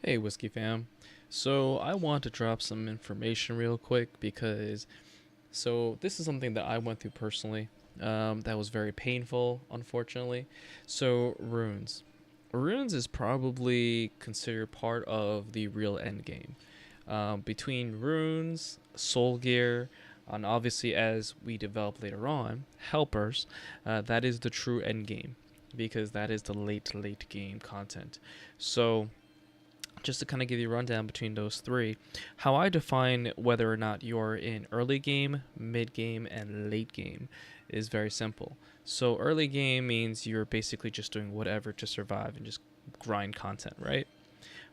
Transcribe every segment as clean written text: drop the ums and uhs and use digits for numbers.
Hey, Whiskey fam. So, I want to drop some information real quick because, this is something that I went through personally. That was very painful, unfortunately. So, runes. Runes is probably considered part of the real end game. Between runes, soul gear, and obviously as we develop later on, helpers, that is the true end game because that is the late game content. So, just to kind of give you a rundown between those three, how I define whether or not you're in early game, mid game, and late game is very simple. So early game means you're basically just doing whatever to survive and just grind content, right?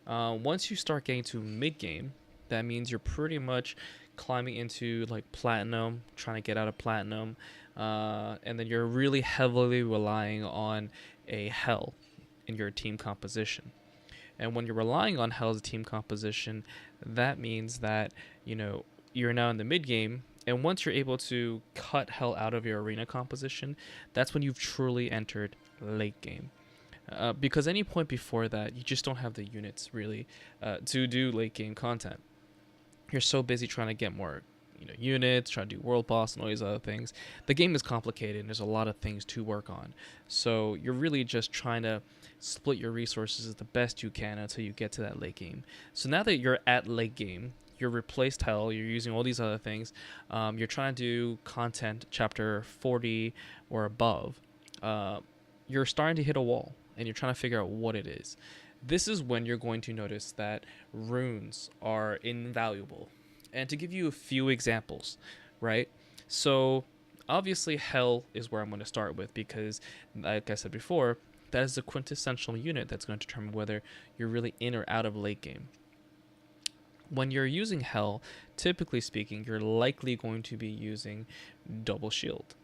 Once you start getting to mid game, that means you're pretty much climbing into like platinum, trying to get out of platinum, and then you're really heavily relying on a hell in your team composition. And when you're relying on Hell's team composition, that means that, you're now in the mid game. And once you're able to cut Hell out of your arena composition, that's when you've truly entered late game. Because any point before that, you just don't have the units really to do late game content. You're so busy trying to get more units, trying to do world boss and all these other things. The game is complicated and there's a lot of things to work on. So you're really just trying to split your resources the best you can until you get to that late game. So now that you're at late game, you're replaced Hell, you're using all these other things, you're trying to do content chapter 40 or above, you're starting to hit a wall and you're trying to figure out what it is. This is when you're going to notice that runes are invaluable. And to give you a few examples, right? So, obviously, Hell is where I'm going to start with because, like I said before, that is the quintessential unit that's going to determine whether you're really in or out of late game. When you're using Hell, typically speaking, you're likely going to be using double shield.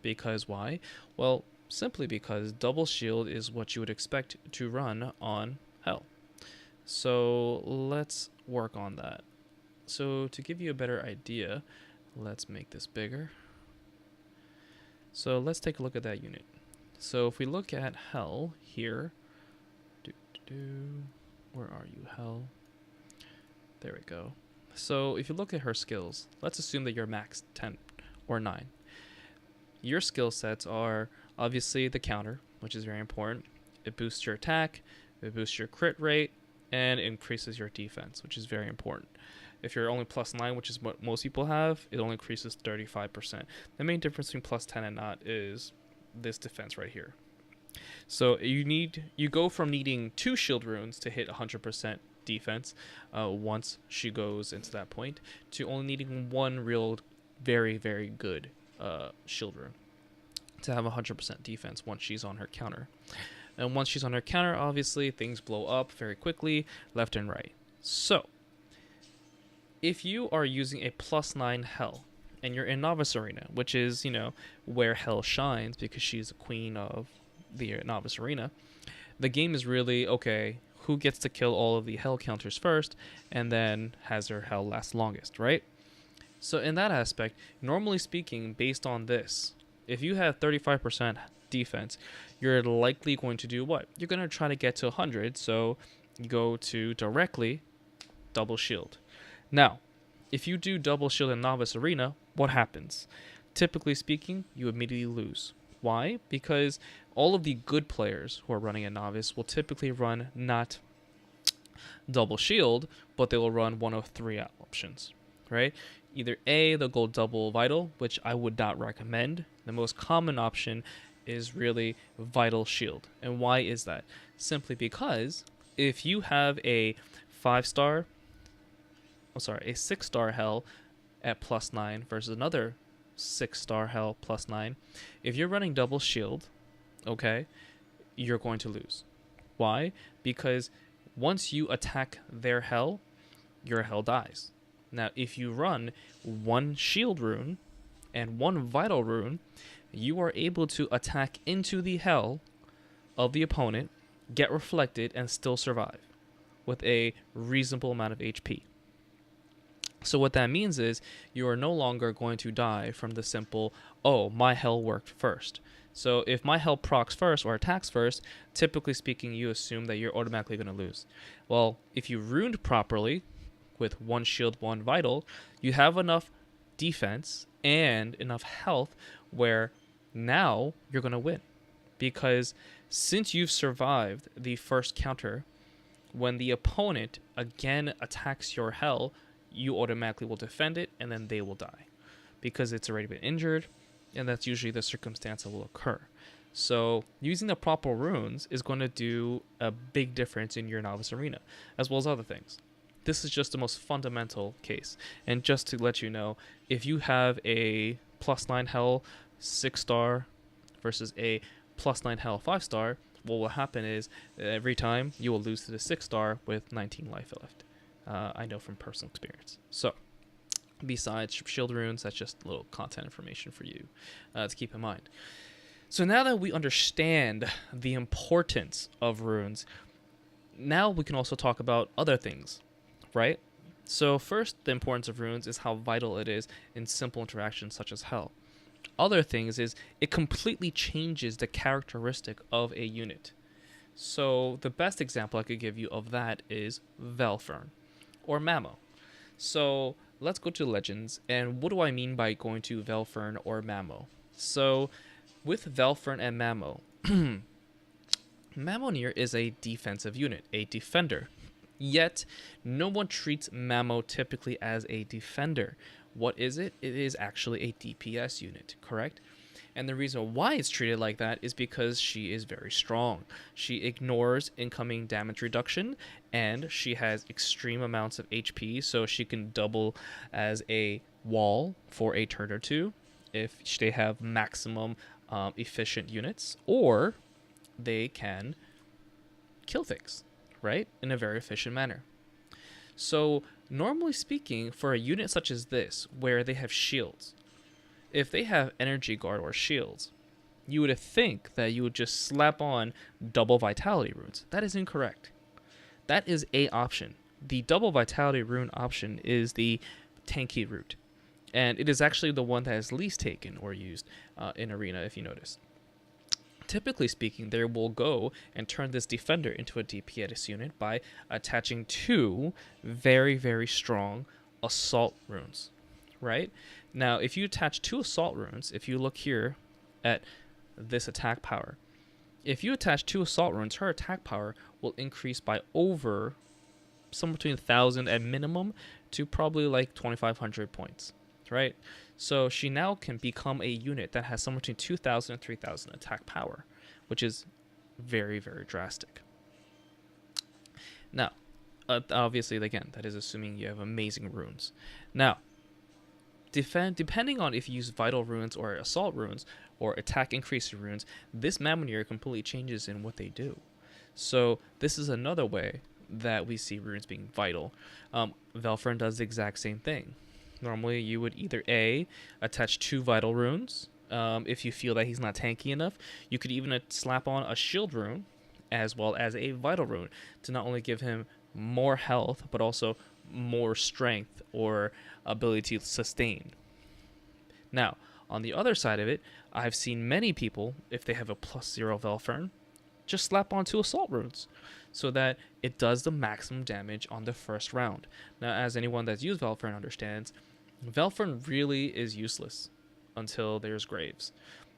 Because why? Well, simply because double shield is what you would expect to run on Hell. So let's work on that. So to give you a better idea, let's make this bigger. So let's take a look at that unit. So if we look at Hell here, where are you, Hell? There we go. So if you look at her skills, let's assume that you're max 10 or 9. Your skill sets are obviously the counter, which is very important. It boosts your attack, it boosts your crit rate, and increases your defense, which is very important. If you're only plus 9, which is what most people have, it only increases 35%. The main difference between plus 10 and not is this defense right here. So you go from needing 2 shield runes to hit 100% defense once she goes into that point, to only needing 1 real very, very good shield rune to have 100% defense once she's on her counter. And once she's on her counter, obviously things blow up very quickly, left and right. So if you are using a plus 9 Hell and you're in Novice Arena, which is, where Hell shines because she's the queen of the Novice Arena, the game is really, okay, who gets to kill all of the Hell counters first and then has their Hell last longest, right? So in that aspect, normally speaking, based on this, if you have 35% defense, you're likely going to do what? You're going to try to get to 100, so you go to directly double shield. Now, if you do double shield in Novice Arena, what happens? Typically speaking, you immediately lose. Why? Because all of the good players who are running a Novice will typically run not double shield, but they will run one of 3 options, right? Either A, they'll go double vital, which I would not recommend. The most common option is really vital shield. And why is that? Simply because if you have a 6-star Hell at plus 9 versus another 6-star Hell plus 9, if you're running double shield, okay, you're going to lose. Why? Because once you attack their Hell, your Hell dies. Now, if you run 1 shield rune and 1 vital rune, you are able to attack into the Hell of the opponent, get reflected, and still survive with a reasonable amount of HP. So what that means is you are no longer going to die from the simple, oh, my hell worked first. So if my hell procs first or attacks first, typically speaking, you assume that you're automatically going to lose. Well, if you runed properly with one shield, one vital, you have enough defense and enough health where now you're going to win. Because since you've survived the first counter, when the opponent again attacks your hell, you automatically will defend it and then they will die because it's already been injured, and that's usually the circumstance that will occur. So using the proper runes is going to do a big difference in your novice arena, as well as other things. This is just the most fundamental case. And just to let you know, if you have a +9 hell 6-star versus a +9 hell 5-star, what will happen is every time you will lose to the 6-star with 19 life left. I know from personal experience. So besides shield runes, that's just a little content information for you to keep in mind. So now that we understand the importance of runes, now we can also talk about other things, right? So first, the importance of runes is how vital it is in simple interactions such as hell. Other things is it completely changes the characteristic of a unit. So the best example I could give you of that is Velfern or Mamo. So let's go to Legends, and what do I mean by going to Velfern or Mamo? So with Velfern and Mamo, Mamonir is a defensive unit, a defender. Yet, no one treats Mamo typically as a defender. What is it? It is actually a DPS unit, correct? And the reason why it's treated like that is because she is very strong. She ignores incoming damage reduction, and she has extreme amounts of HP, so she can double as a wall for a turn or two if they have maximum efficient units, or they can kill things, right, in a very efficient manner. So normally speaking, for a unit such as this, where they have shields, if they have energy guard or shields, you would think that you would just slap on double vitality runes. That is incorrect. That is a option. The double vitality rune option is the tanky route, and it is actually the one that is least taken or used in arena, if you notice. Typically speaking, they will go and turn this defender into a DPS unit by attaching 2 very, very strong assault runes, right? Now, if you attach 2 assault runes, if you look here at this attack power, if you attach 2 assault runes, her attack power will increase by over somewhere between 1,000 at minimum to probably like 2,500 points, right? So she now can become a unit that has somewhere between 2,000 and 3,000 attack power, which is very, very drastic. Now, obviously, again, that is assuming you have amazing runes. Now, depending on if you use vital runes or assault runes or attack increasing runes, this Mamonir completely changes in what they do. So this is another way that we see runes being vital. Velfern does the exact same thing. Normally, you would either A, attach 2 vital runes. If you feel that he's not tanky enough, you could even slap on a shield rune as well as a vital rune to not only give him more health, but also more strength or ability to sustain. Now, on the other side of it, I've seen many people, if they have a +0 Velfern, just slap on 2 assault runes so that it does the maximum damage on the first round. Now, as anyone that's used Velfern understands, Velfern really is useless until there's Graves.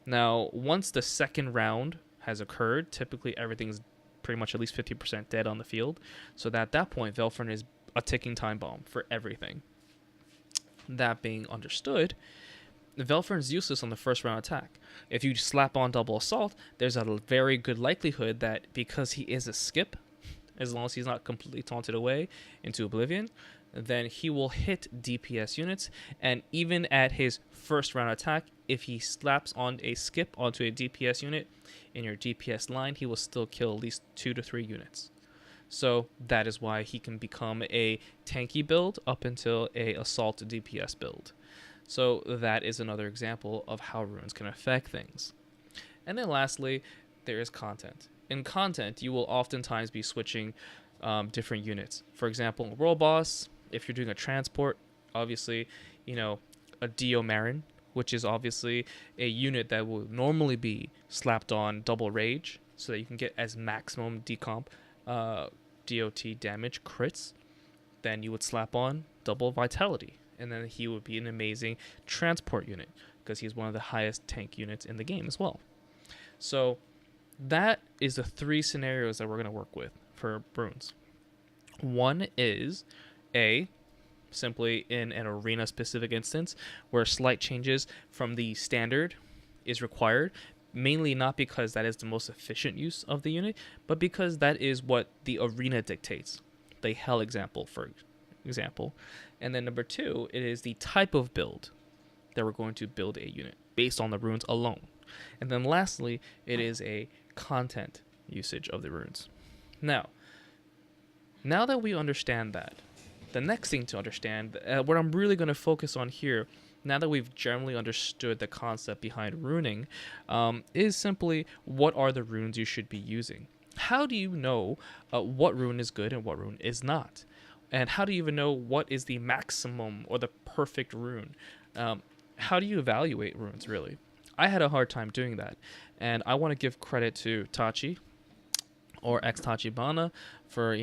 Now, once the second round has occurred, typically everything's pretty much at least 50% dead on the field, so that at that point, Velfern is a ticking time bomb for everything. That being understood, Velfern's useless on the first round attack. If you slap on double assault, there's a very good likelihood that because he is a skip, as long as he's not completely taunted away into oblivion, then he will hit DPS units, and even at his first round attack, if he slaps on a skip onto a DPS unit in your DPS line, he will still kill at least 2 to 3 units. So that is why he can become a tanky build up until a assault DPS build. So that is another example of how runes can affect things. And then lastly, there is content. In content, you will oftentimes be switching different units. For example, in World Boss, if you're doing a transport, obviously, a Marin, which is obviously a unit that will normally be slapped on double rage so that you can get as maximum decomp DOT damage crits. Then you would slap on double vitality, and then he would be an amazing transport unit because he's one of the highest tank units in the game as well. So that is the 3 scenarios that we're going to work with for runes. One is simply in an arena specific instance where slight changes from the standard is required, mainly not because that is the most efficient use of the unit, but because that is what the arena dictates. The hell example, for example. And then number 2, it is the type of build that we're going to build a unit based on the runes alone. And then lastly, it is a content usage of the runes. Now that we understand that, the next thing to understand, what I'm really going to focus on here, now that we've generally understood the concept behind runing, is simply what are the runes you should be using. How do you know what rune is good and what rune is not? And how do you even know what is the maximum or the perfect rune? How do you evaluate runes, really? I had a hard time doing that. And I want to give credit to Tachi, or ex-Tachibana, for,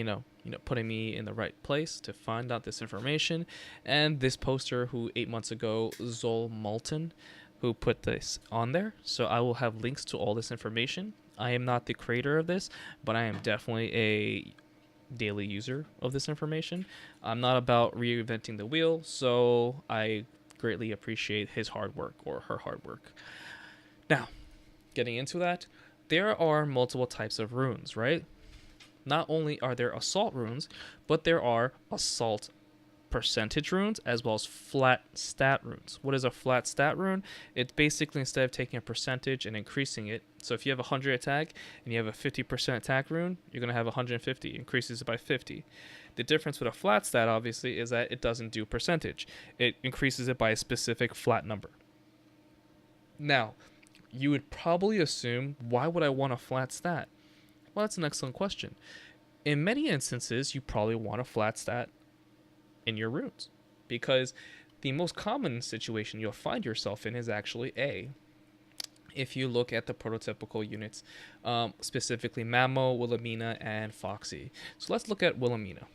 putting me in the right place to find out this information. And this poster who 8 months ago, Zol Malton, who put this on there. So I will have links to all this information. I am not the creator of this, but I am definitely a daily user of this information. I'm not about reinventing the wheel, so I greatly appreciate his hard work or her hard work. Now, getting into that, there are multiple types of runes, right? Not only are there assault runes, but there are assault percentage runes as well as flat stat runes. What is a flat stat rune? It's basically, instead of taking a percentage and increasing it, so if you have 100 attack and you have a 50% attack rune, you're going to have 150, increases it by 50. The difference with a flat stat, obviously, is that it doesn't do percentage. It increases it by a specific flat number. Now, you would probably assume, why would I want a flat stat? Well, that's an excellent question. In many instances, you probably want a flat stat in your runes, because the most common situation you'll find yourself in is actually if you look at the prototypical units, specifically Mamo, Wilhelmina, and Foxy. So let's look at Wilhelmina.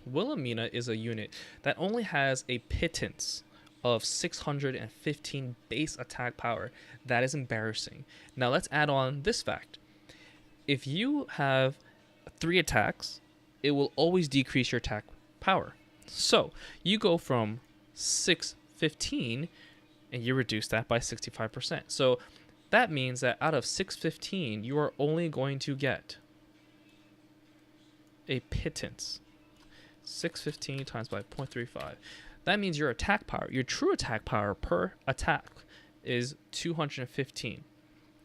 Wilhelmina is a unit that only has a pittance of 615 base attack power. That is embarrassing. Now let's add on this fact. If you have 3 attacks, it will always decrease your attack power. So you go from 615 and you reduce that by 65%. So that means that out of 615, you are only going to get a pittance. 615 times by 0.35. That means your attack power, your true attack power per attack, is 215.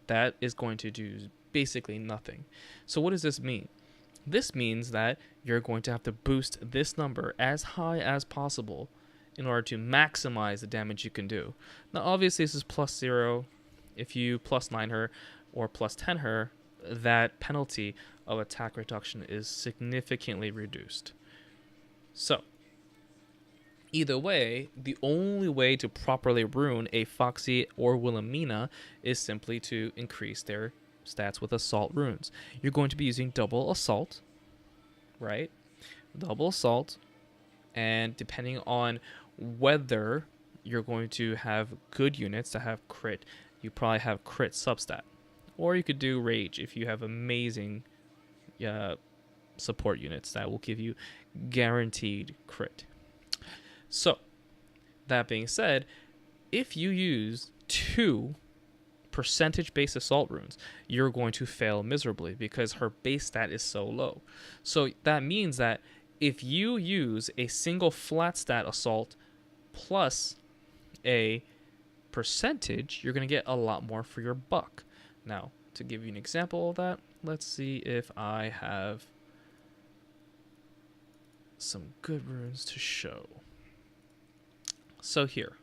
That is going to do basically nothing. So what does this mean? This means that you're going to have to boost this number as high as possible in order to maximize the damage you can do. Now obviously this is +0. If you +9 her or +10 her, that penalty of attack reduction is significantly reduced. So either way, the only way to properly rune a Foxy or Wilhelmina is simply to increase their stats with assault runes. You're going to be using double assault, right? Double assault, and depending on whether you're going to have good units that have crit, you probably have crit substat. Or you could do rage if you have amazing support units that will give you guaranteed crit. So, that being said, if you use 2 percentage-based assault runes, you're going to fail miserably because her base stat is so low. So that means that if you use a single flat stat assault plus a percentage, you're going to get a lot more for your buck. Now, to give you an example of that, let's see if I have some good runes to show. So here,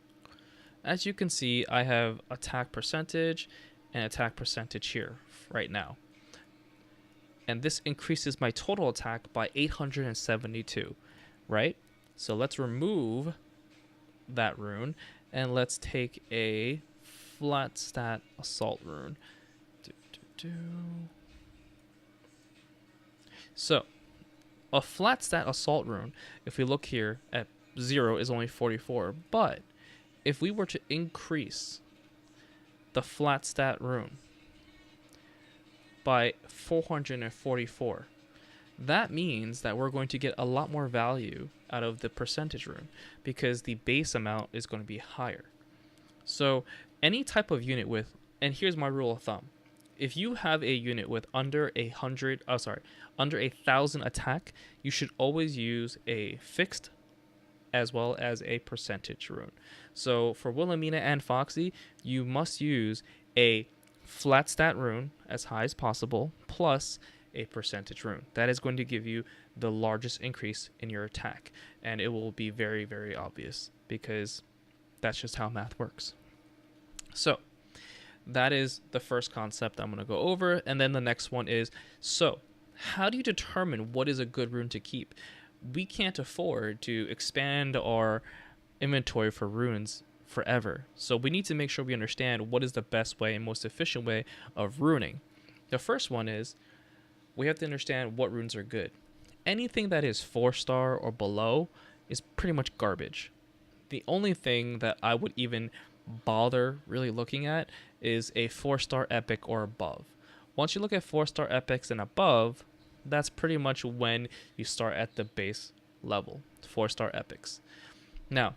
as you can see, I have attack percentage and attack percentage here right now. And this increases my total attack by 872, right? So let's remove that rune, and let's take a flat stat assault rune. So, a flat stat assault rune, if we look here at 0, is only 44, but if we were to increase the flat stat rune by 444, that means that we're going to get a lot more value out of the percentage rune because the base amount is going to be higher. So any type of unit with, and here's my rule of thumb, if you have a unit with under 1,000 attack, you should always use a fixed as well as a percentage rune. So for Wilhelmina and Foxy, you must use a flat stat rune as high as possible plus a percentage rune. That is going to give you the largest increase in your attack, and it will be very, very obvious because that's just how math works. So that is the first concept I'm going to go over, and then the next one is, so how do you determine what is a good rune to keep? We can't afford to expand our inventory for runes forever, so we need to make sure we understand what is the best way and most efficient way of runing. The first one is we have to understand what runes are good. Anything that is 4-star or below is pretty much garbage. The only thing that I would even bother really looking at is a 4-star epic or above. Once you look at 4-star epics and above, that's pretty much when you start at the base level, 4-star epics. Now,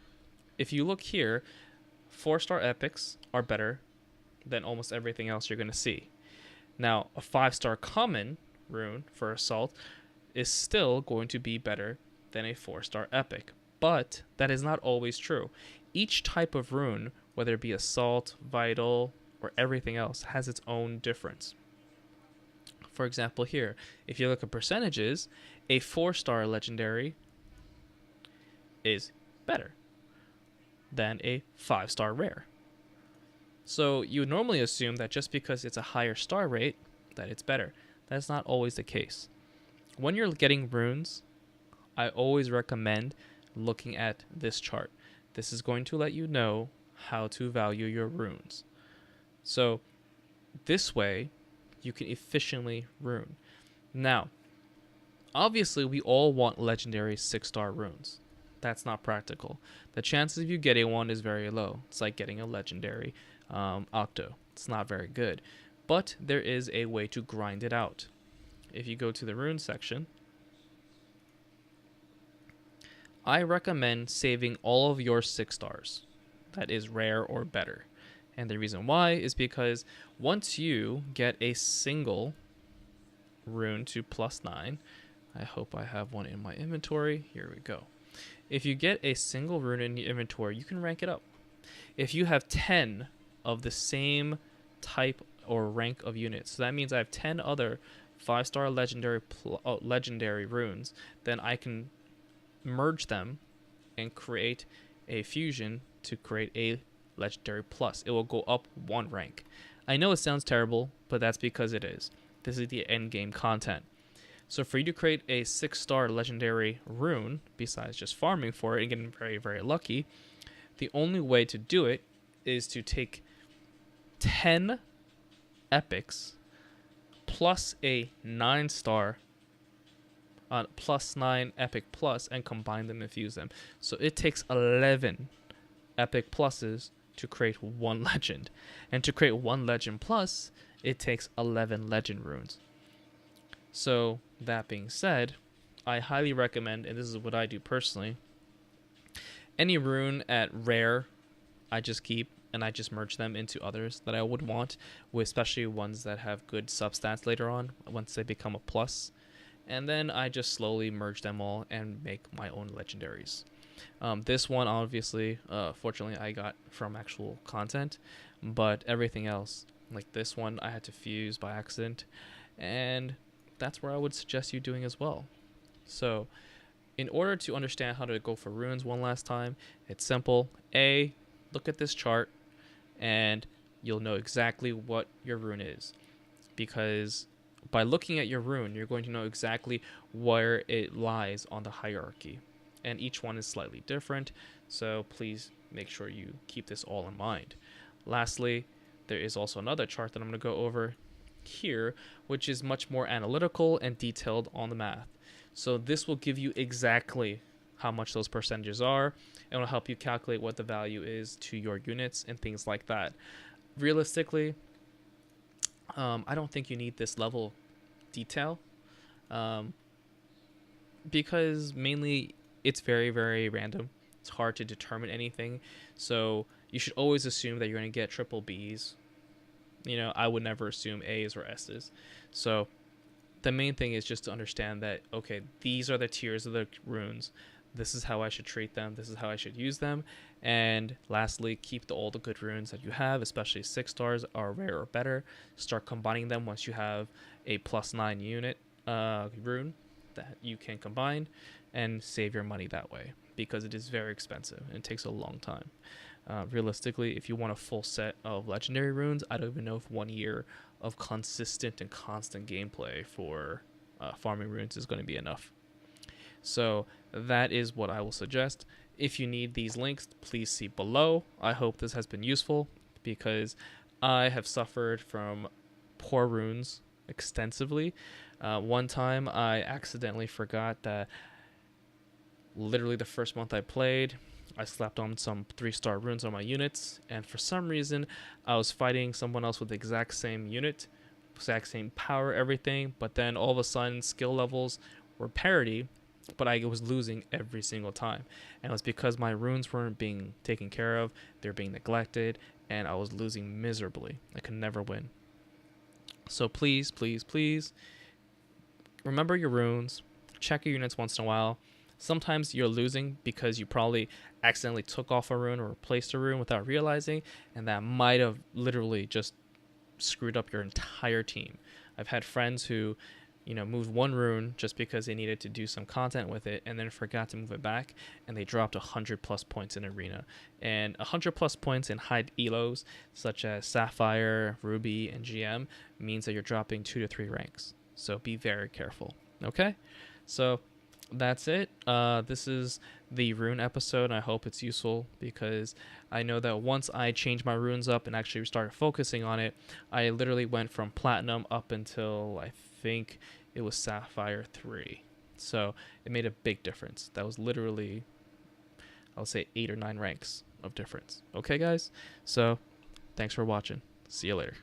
if you look here, 4-star epics are better than almost everything else you're going to see. Now, a 5-star common rune for assault is still going to be better than a 4-star epic, but that is not always true. Each type of rune, whether it be assault, vital, or everything else, has its own difference. For example, here, if you look at percentages, a 4-star legendary is better than a 5-star rare. So you would normally assume that just because it's a higher star rate, that it's better. That's not always the case. When you're getting runes, I always recommend looking at this chart. This is going to let you know how to value your runes. So this way, you can efficiently rune. Now, obviously, we all want legendary 6-star runes. That's not practical. The chances of you getting one is very low. It's like getting a legendary Octo. It's not very good. But there is a way to grind it out. If you go to the rune section, I recommend saving all of your 6-stars. That is rare or better. And the reason why is because once you get a single rune to +9, I hope I have one in my inventory. Here we go. If you get a single rune in your inventory, you can rank it up. If you have 10 of the same type or rank of units, so that means I have 10 other 5-star legendary runes, then I can merge them and create a fusion to create a legendary plus. It will go up 1 rank. I know it sounds terrible, but that's because it is. This is the end game content. So for you to create a 6-star legendary rune, besides just farming for it and getting very, very lucky, the only way to do it is to take 10 epics plus a 9-star +9 epic plus and combine them and fuse them. So it takes 11 epic pluses to create 1 legend. And to create 1 legend plus, it takes 11 legend runes. So that being said, I highly recommend, and this is what I do personally, any rune at rare, I just keep and I just merge them into others that I would want, especially ones that have good substats later on once they become a plus. And then I just slowly merge them all and make my own legendaries. This one, obviously, fortunately, I got from actual content, but everything else, like this one, I had to fuse by accident, and that's where I would suggest you doing as well. So, in order to understand how to go for runes one last time, it's simple. A, look at this chart, and you'll know exactly what your rune is, because by looking at your rune, you're going to know exactly where it lies on the hierarchy. and each one is slightly different, so please make sure you keep this all in mind. Lastly, there is also another chart that I'm going to go over here, which is much more analytical and detailed on the math. So this will give you exactly how much those percentages are, and will help you calculate what the value is to your units and things like that. Realistically, I don't think you need this level of detail, um, because mainly it's very, very random. It's hard to determine anything. So you should always assume that you're going to get triple Bs. I would never assume A's or S's. So the main thing is just to understand that, okay, these are the tiers of the runes. This is how I should treat them. This is how I should use them. And lastly, keep all the good runes that you have, especially 6 stars are rare or better. Start combining them once you have a +9 unit rune that you can combine, and save your money that way, because it is very expensive and it takes a long time. Realistically, if you want a full set of legendary runes, I don't even know if 1 year of consistent and constant gameplay for farming runes is going to be enough. So that is what I will suggest. If you need these links, please see below. I hope this has been useful, because I have suffered from poor runes extensively. One time I accidentally forgot that literally the first month I played, I slapped on some 3-star runes on my units, and for some reason I was fighting someone else with the exact same unit, exact same power, everything, but then all of a sudden skill levels were parity, but I was losing every single time. And it was because my runes weren't being taken care of, they're being neglected, and I was losing miserably. I could never win. So please, please, please, remember your runes, check your units once in a while. Sometimes you're losing because you probably accidentally took off a rune or replaced a rune without realizing, and that might have literally just screwed up your entire team. I've had friends who moved one rune just because they needed to do some content with it, and then forgot to move it back, and they dropped 100+ points in arena. And 100+ points in high elos such as Sapphire, Ruby, and GM means that you're dropping 2 to 3 ranks. So be very careful. Okay, so that's it. This is the rune episode. I hope it's useful, because I know that once I changed my runes up and actually started focusing on it, I literally went from platinum up until I think it was Sapphire 3. So it made a big difference. That was literally, I would say, 8 or 9 ranks of difference. Okay, guys? So thanks for watching. See you later.